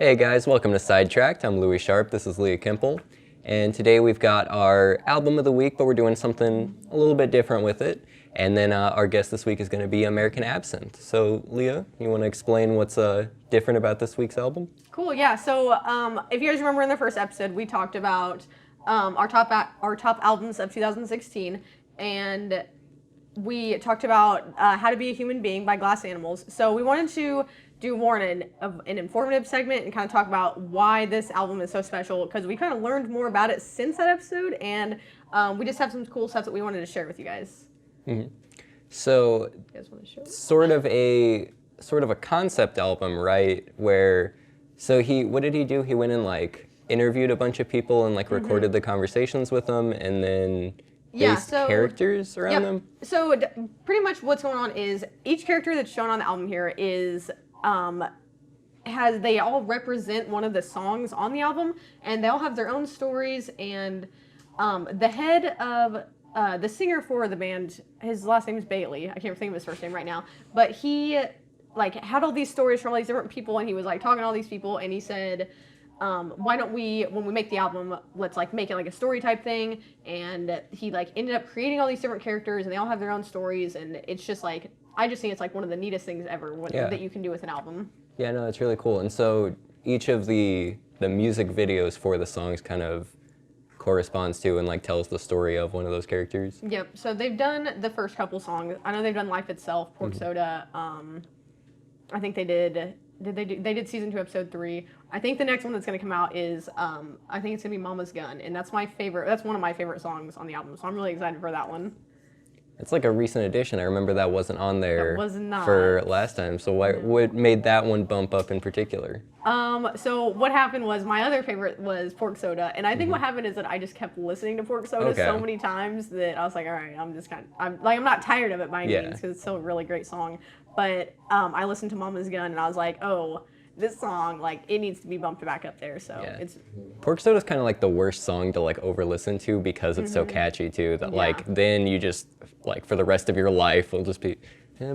Hey guys, welcome to Sidetracked. I'm Louis Sharp, this is Leah Kimple, and today we've got our album of the week, but we're doing something a little bit different with it. And then our guest this week is going to be American Absinthe. So Leah, you want to explain what's different about this week's album? Cool, yeah. So if you guys remember in the first episode, we talked about our top albums of 2016, and we talked about How to Be a Human Being by Glass Animals. So we wanted to do more an informative segment and kind of talk about why this album is so special, because we kind of learned more about it since that episode, and we just have some cool stuff that we wanted to share with you guys. Mm-hmm. So, you guys want to show sort of a concept album, right? Where, what did he do? He went and interviewed a bunch of people and recorded the conversations with them, and then based characters around them. So pretty much what's going on is each character that's shown on the album here is they all represent one of the songs on the album, and they all have their own stories. And the head of the singer for the band, his last name is Bailey. I can't think of his first name right now, but he had all these stories from all these different people, and he was talking to all these people, and he said, why don't we, when we make the album, let's make it a story type thing. And he ended up creating all these different characters, and they all have their own stories, and it's just I just think it's one of the neatest things ever that you can do with an album. Yeah, no, it's really cool. And so each of the music videos for the songs kind of corresponds to and tells the story of one of those characters. Yep. So they've done the first couple songs. I know they've done Life Itself, Pork Soda. I think they did. They did season 2, episode 3. I think the next one that's going to come out is I think it's going to be Mama's Gun, and that's my favorite. That's one of my favorite songs on the album. So I'm really excited for that one. It's a recent addition. I remember that wasn't on there. It was not. For last time. So what made that one bump up in particular? So what happened was my other favorite was Pork Soda, and I think what happened is that I just kept listening to Pork Soda so many times that I was all right, I'm not tired of it by any means, because it's still a really great song. But I listened to Mama's Gun, and I was oh, this song, it needs to be bumped back up there. So it's... Pork Soda is kind of the worst song to over-listen to, because it's so catchy too, that then you just, for the rest of your life, will just be,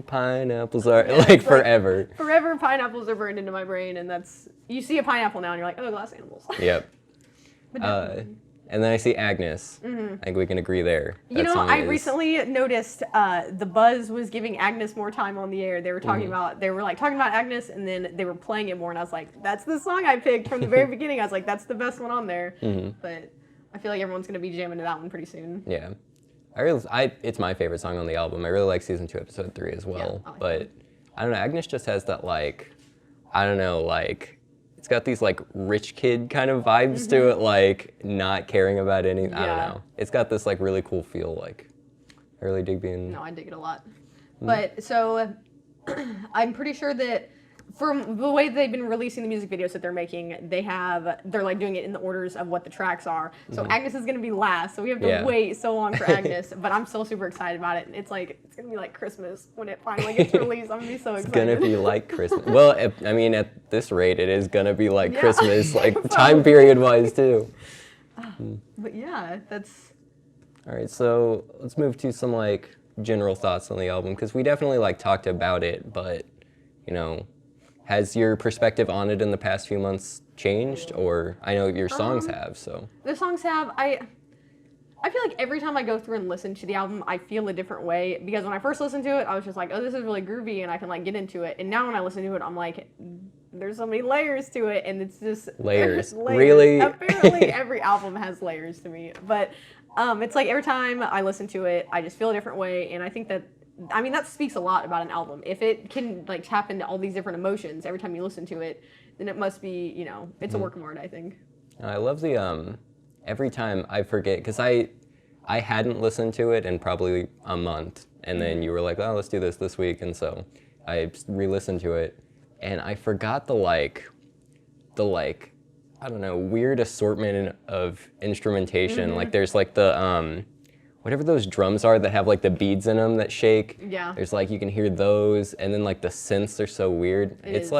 pineapples are, forever. Forever pineapples are burned into my brain, and you see a pineapple now, and you're oh, Glass Animals. Yep. And then I see Agnes. I think we can agree there. I recently noticed the Buzz was giving Agnes more time on the air. They were talking about Agnes, and then they were playing it more, and I was that's the song I picked from the very beginning. I was that's the best one on there. But I feel everyone's gonna be jamming to that one pretty soon. Yeah, it's my favorite song on the album. I really like season 2, episode 3 as well. Yeah, but I don't know, Agnes just has that it's got these rich kid kind of vibes to it, not caring about anything. I don't know. It's got this really cool feel. I really dig being. No, I dig it a lot. But so I'm pretty sure that from the way they've been releasing the music videos that they're making, they're doing it in the orders of what the tracks are. So Agnes is gonna be last, so we have to wait so long for Agnes. But I'm still super excited about it. It's it's gonna be like Christmas when it finally gets released. I'm gonna be so excited. It's gonna be like Christmas. Well, I mean, at this rate, it is gonna be like Christmas, time period wise too. But yeah, that's. All right, so let's move to some general thoughts on the album, because we definitely talked about it, but has your perspective on it in the past few months changed? Or I know your songs have, so. The songs have. I feel every time I go through and listen to the album, I feel a different way. Because when I first listened to it, I was just oh, this is really groovy, and I can get into it. And now when I listen to it, I'm there's so many layers to it, and it's just layers. Really? Apparently, every album has layers to me. But it's every time I listen to it, I just feel a different way, and I think that. That speaks a lot about an album. If it can tap into all these different emotions every time you listen to it, then it must be, it's a work of art, I think. I love the every time I forget, because I hadn't listened to it in probably a month, and then you were oh, let's do this week, and so I re-listened to it, and I forgot the I don't know, weird assortment of instrumentation. There's the whatever those drums are that have the beads in them that shake. Yeah. There's you can hear those, and then the synths are so weird. It's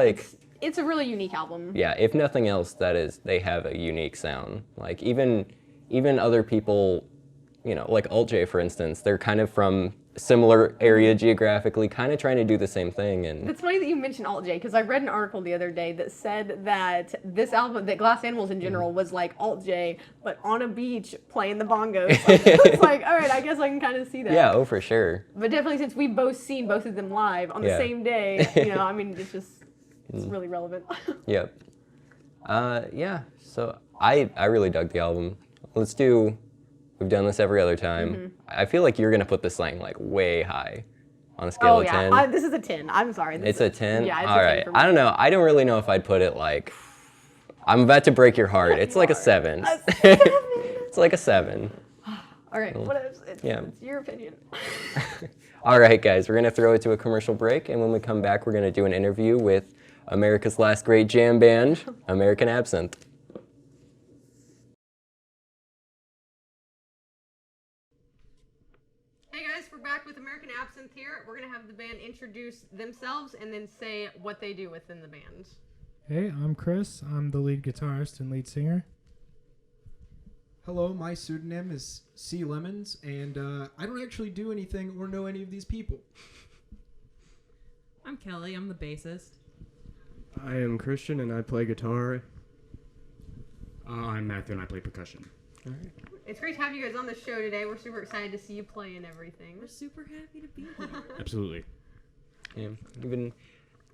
a really unique album. Yeah, if nothing else, they have a unique sound. Even other people, you know, like Alt J, for instance, they're kind of from similar area geographically, kind of trying to do the same thing. And it's funny that you mentioned Alt J, because I read an article the other day that said that this album, that Glass Animals in general, was like Alt J, but on a beach playing the bongos. It's like, all right, I guess I can kind of see that. Yeah, oh, for sure. But definitely, since we've both seen both of them live on the same day, you know, I mean, it's just, it's really relevant. Yep. Yeah, so I really dug the album. We've done this every other time. I feel like you're going to put this thing like way high on a scale of 10. This is a 10. I'm sorry. It's a 10? Yeah, it's all a 10 right. for me. I don't know. I don't really know if I'd put it like, I'm about to break your heart. It's like a 7. It's like a 7. All right, it's your opinion. All right, guys, we're going to throw it to a commercial break, and when we come back, we're going to do an interview with America's last great jam band, American Absinthe. Hey guys, we're back with American Absinthe here. We're going to have the band introduce themselves and then say what they do within the band. Hey, I'm Chris. I'm the lead guitarist and lead singer. Hello, my pseudonym is C. Lemons, and I don't actually do anything or know any of these people. I'm Kelly. I'm the bassist. I am Christian, and I play guitar. I'm Matthew, and I play percussion. All right. It's great to have you guys on the show today. We're super excited to see you play and everything. We're super happy to be here. Absolutely. Yeah, even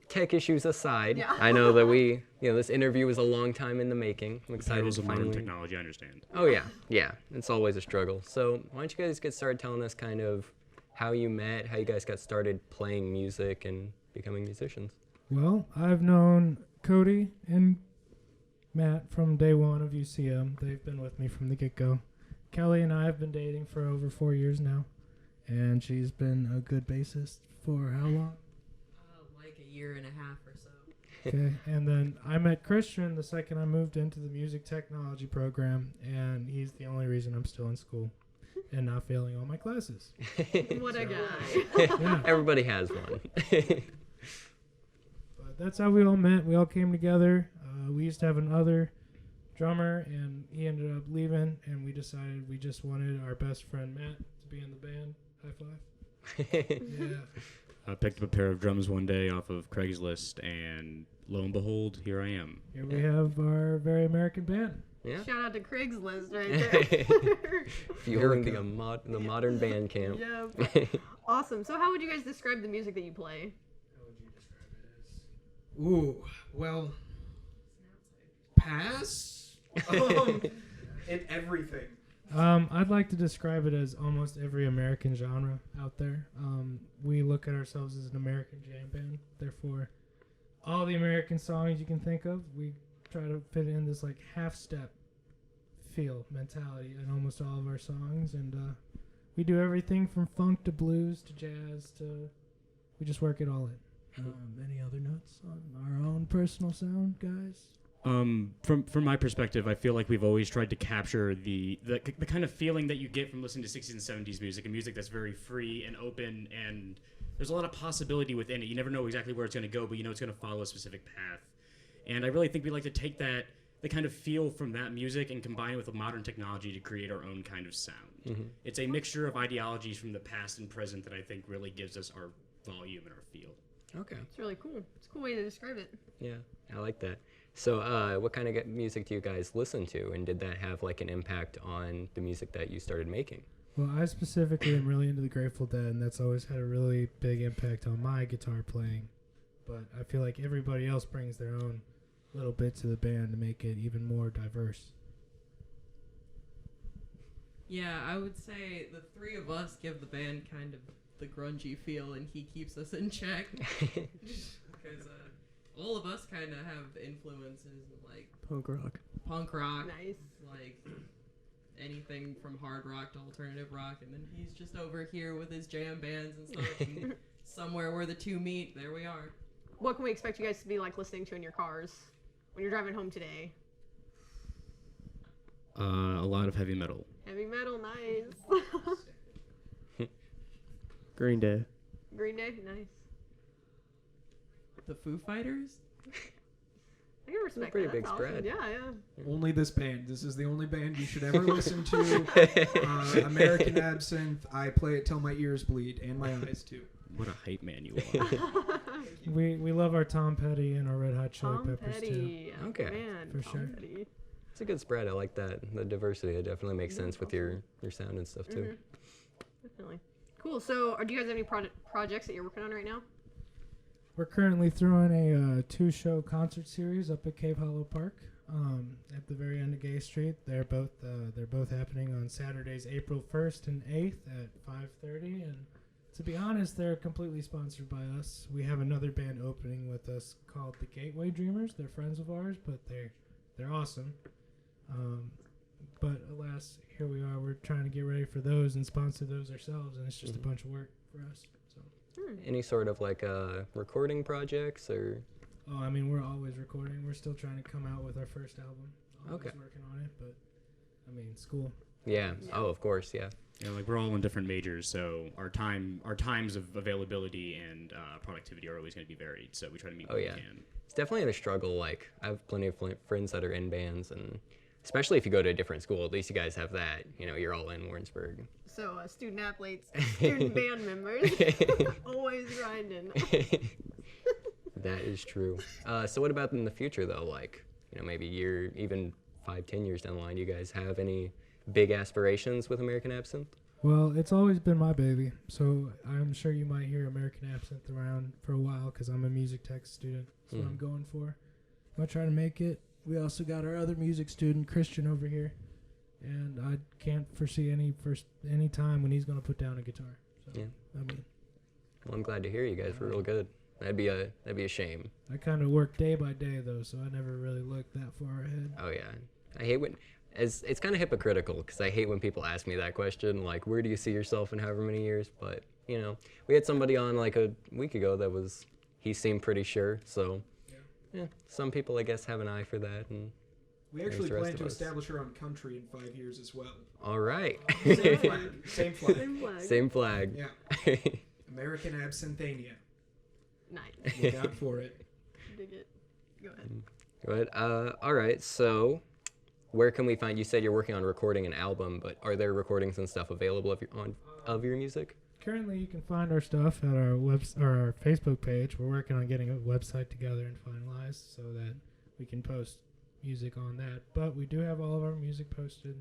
tech issues aside, Yeah. I know that this interview was a long time in the making. I'm excited Titles to of modern finally... technology, I understand. Oh, yeah, it's always a struggle. So why don't you guys get started telling us kind of how you met, how you guys got started playing music and becoming musicians? Well, I've known Cody and Matt from day one of UCM. They've been with me from the get-go. Kelly and I have been dating for over 4 years now, and she's been a good bassist for how long? Like a year and a half or so. Okay, and then I met Christian the second I moved into the music technology program, and he's the only reason I'm still in school and not failing all my classes. What a guy. Yeah. Everybody has one. But that's how we all met. We all came together. We used to have another drummer, and he ended up leaving, and we decided we just wanted our best friend Matt to be in the band. High five. Yeah. I picked up a pair of drums one day off of Craigslist, and lo and behold, here I am. Here we have our very American band. Yeah. Shout out to Craigslist right there. Fueling the modern band camp. Yeah. Awesome. So how would you guys describe the music that you play? How would you describe it as? Ooh, well, pass? In everything. I'd like to describe it as almost every American genre out there. We look at ourselves as an American jam band. Therefore, all the American songs you can think of, we try to fit in this like half-step feel mentality in almost all of our songs. And we do everything from funk to blues to jazz to... We just work it all in. Any other notes on our own personal sound, guys? From my perspective, I feel like we've always tried to capture the kind of feeling that you get from listening to 60s and 70s music, and music that's very free and open, and there's a lot of possibility within it. You never know exactly where it's going to go, but you know it's going to follow a specific path. And I really think we like to take the kind of feel from that music and combine it with modern technology to create our own kind of sound. Mm-hmm. It's a mixture of ideologies from the past and present that I think really gives us our volume and our feel. Okay. It's really cool. It's a cool way to describe it. Yeah, I like that. So what kind of music do you guys listen to, and did that have like an impact on the music that you started making? Well, I specifically am really into the Grateful Dead, and that's always had a really big impact on my guitar playing. But I feel like everybody else brings their own little bit to the band to make it even more diverse. Yeah, I would say the three of us give the band kind of the grungy feel, and he keeps us in check. Because all of us kind of have influences like Punk rock. Nice. like anything from hard rock to alternative rock, and then he's just over here with his jam bands and stuff, and somewhere where the two meet, there we are. What can we expect you guys to be like listening to in your cars when you're driving home today? A lot of heavy metal. Heavy metal, nice. Green Day. Green Day, nice. The Foo Fighters? I never respect pretty that. big That's awesome. spread. Yeah, yeah. Only this band. This is the only band you should ever listen to. American Absinthe. I play it till my ears bleed and my eyes too. What a hype man you are. We love our Tom Petty and our Red Hot Chili Tom Peppers too. Petty. Okay. Man, For Tom sure. Petty. It's a good spread. I like that. The diversity. It definitely makes sense with your sound and stuff too. Definitely. Cool. So, do you guys have any projects that you're working on right now? We're currently throwing a 2-show concert series up at Cave Hollow Park at the very end of Gay Street. They're both happening on Saturdays, April 1st and 8th at 5:30. And to be honest, they're completely sponsored by us. We have another band opening with us called the Gateway Dreamers. They're friends of ours, but they're awesome. But alas, here we are. We're trying to get ready for those and sponsor those ourselves, and it's just a bunch of work for us. So. Any sort of like recording projects or? Oh, I mean, we're always recording. We're still trying to come out with our first album. Always Okay. working on it, but I mean, school. Yeah. Oh, of course. Yeah. Yeah, like we're all in different majors, so our times of availability and productivity are always going to be varied. So we try to meet Oh, when yeah. we can. It's definitely a struggle. Like I have plenty of friends that are in bands, and especially if you go to a different school, at least you guys have that. You know, you're all in Warrensburg. So, student athletes, student band members, always grinding. That is true. So what about in the future though? Like, you know, maybe even 5-10 years down the line, you guys have any big aspirations with American Absinthe? Well, it's always been my baby, so I'm sure you might hear American Absinthe around for a while because I'm a music tech student. That's what I'm going for. I'm going to try to make it. We also got our other music student, Christian, over here, and I can't foresee any time when he's going to put down a guitar. So, Yeah. I mean, Well, I'm glad to hear you guys were real good. That'd be a shame. I kind of work day by day, though, so I never really look that far ahead. Oh yeah, I hate when it's kind of hypocritical because I hate when people ask me that question, like where do you see yourself in however many years? But you know, we had somebody on like a week ago that he seemed pretty sure. So yeah, some people I guess have an eye for that. And We actually the rest plan of to us. establish our own country in 5 years as well. all right, Same flag. Same flag. Same flag. same flag. Yeah. American Absinthania. Nice. Look out for it. Dig it. Go ahead. Good. All right. So, where can we find? You said you're working on recording an album, but are there recordings and stuff available of your music? Currently, you can find our stuff at our our Facebook page. We're working on getting a website together and finalized so that we can post music on that. But we do have all of our music posted.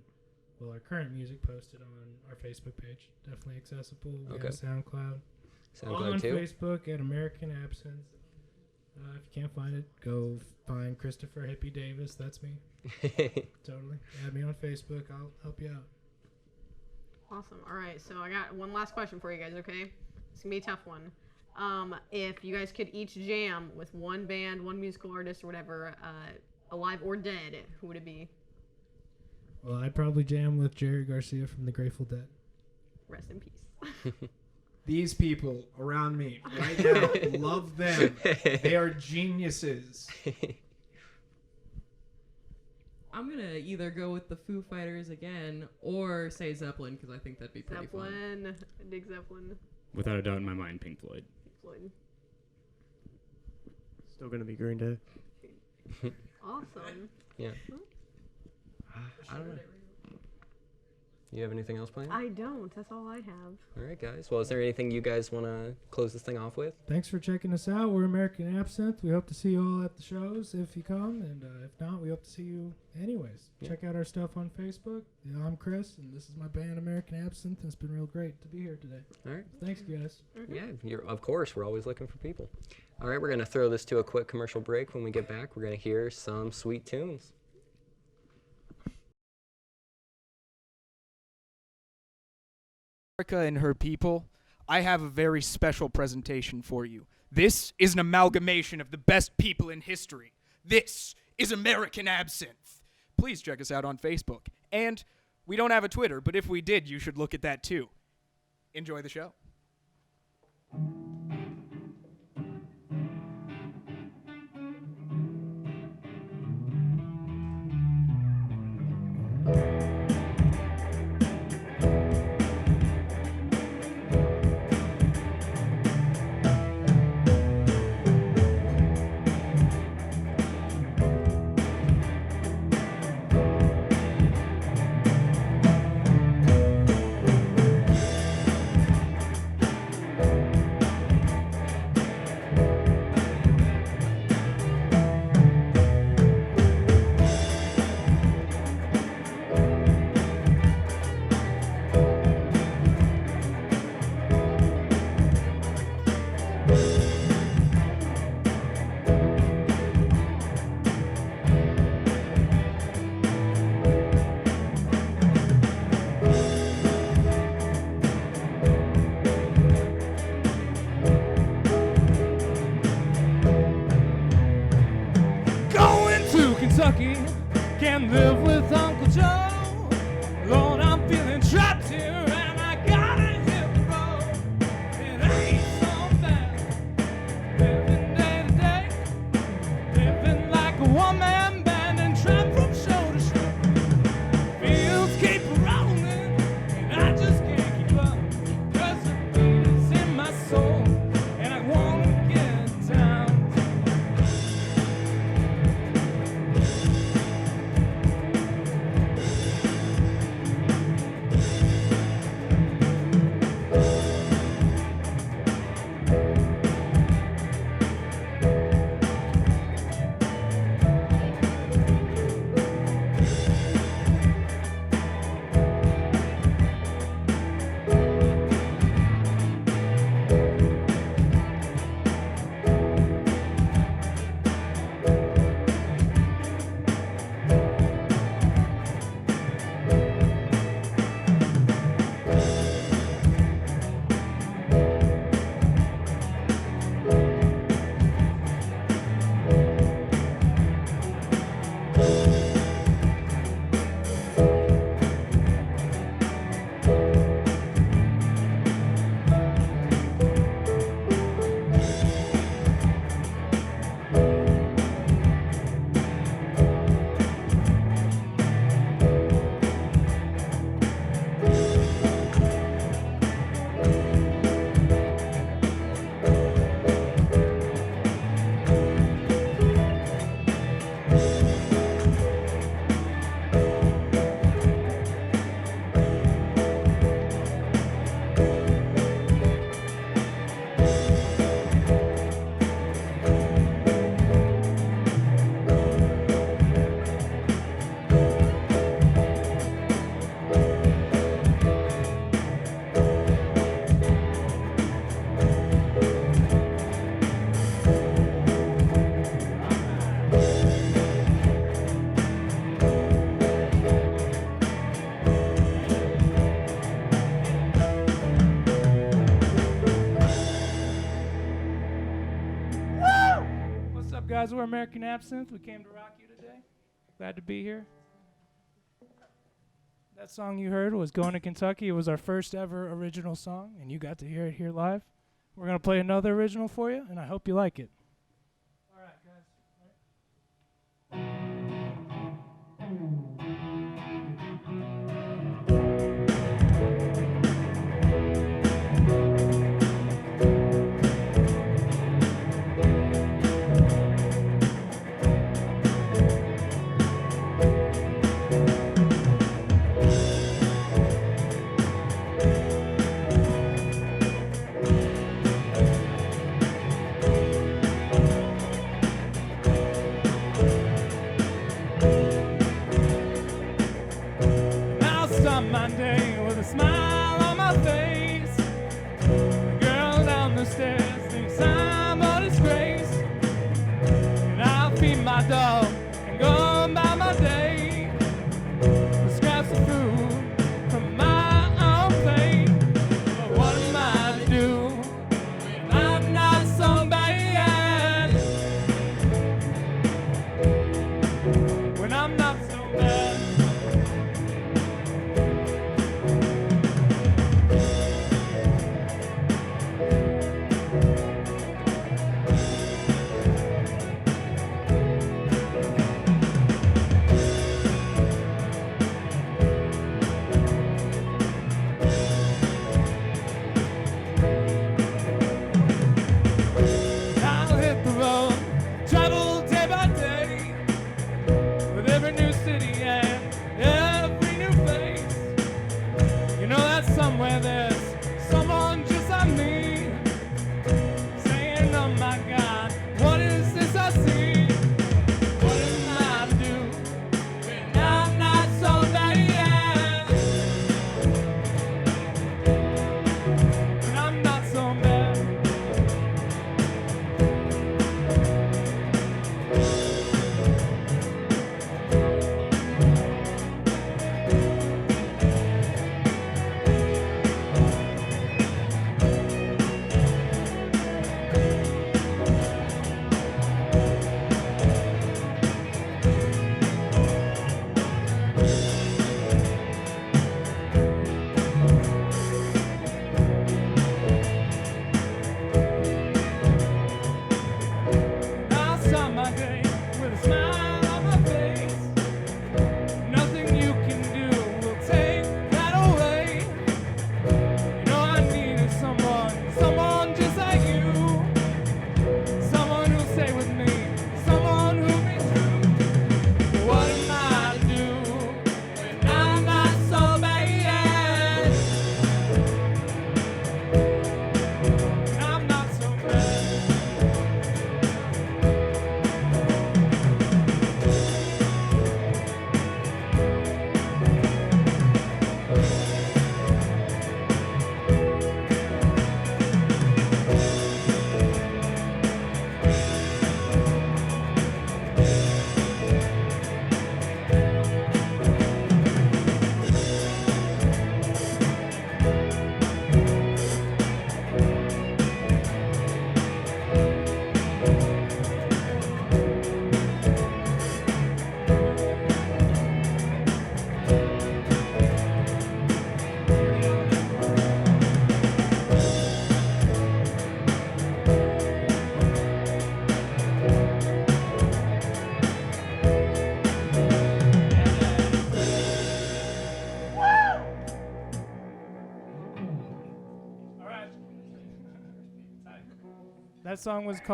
Well, our current music posted on our Facebook page. Definitely accessible. We Okay. have SoundCloud. All SoundCloud on too. Facebook at American Absinthe. If you can't find it, go find Christopher Hippie Davis. That's me. Totally. Add me on Facebook. I'll help you out. Awesome. All right. So I got one last question for you guys. Okay, it's gonna be a tough one. If you guys could each jam with one band, one musical artist, or whatever, alive or dead, who would it be? Well, I'd probably jam with Jerry Garcia from the Grateful Dead. Rest in peace. These people around me right now, love them. They are geniuses. I'm gonna either go with the Foo Fighters again or say Zeppelin because I think that'd be pretty fun. Zeppelin. Dig Zeppelin. Without a doubt in my mind, Pink Floyd. Floyd. Still gonna be Green Day. Awesome. Yeah. I don't know. You have anything else planned? I don't. That's all I have. All right, guys. Well, is there anything you guys want to close this thing off with? Thanks for checking us out. We're American Absinthe. We hope to see you all at the shows if you come, and if not, we hope to see you anyways. Yeah. Check out our stuff on Facebook. Yeah, I'm Chris, and this is my band American Absinthe, and it's been real great to be here today. All right. Thanks, guys. Yeah, of course. We're always looking for people. All right, we're going to throw this to a quick commercial break. When we get back, we're going to hear some sweet tunes. America and her people, I have a very special presentation for you. This is an amalgamation of the best people in history. This is American Absinthe. Please check us out on Facebook. And we don't have a Twitter, but if we did, you should look at that too. Enjoy the show. live with Uncle Joe. Lord, I'm feeling trapped here and I gotta hit the road. It ain't so bad. Living day to day. Living like a one-man band and trapped from show to show. Fields keep rolling and I just can't keep up. 'Cause the beat is in my soul and I wanna get down. What's up, guys? We're American Absinthe. We came to rock you today. Glad to be here. That song you heard was Going to Kentucky. It was our first ever original song, and you got to hear it here live. We're going to play another original for you, and I hope you like it. All right, guys. I'll start my day with a smile on my face. The girl down the stairs thinks I'm a disgrace. And I'll feed my dog and go about my day with scraps of food from my own plate. But what am I to do when I'm not so bad? When I'm not so bad. That song was called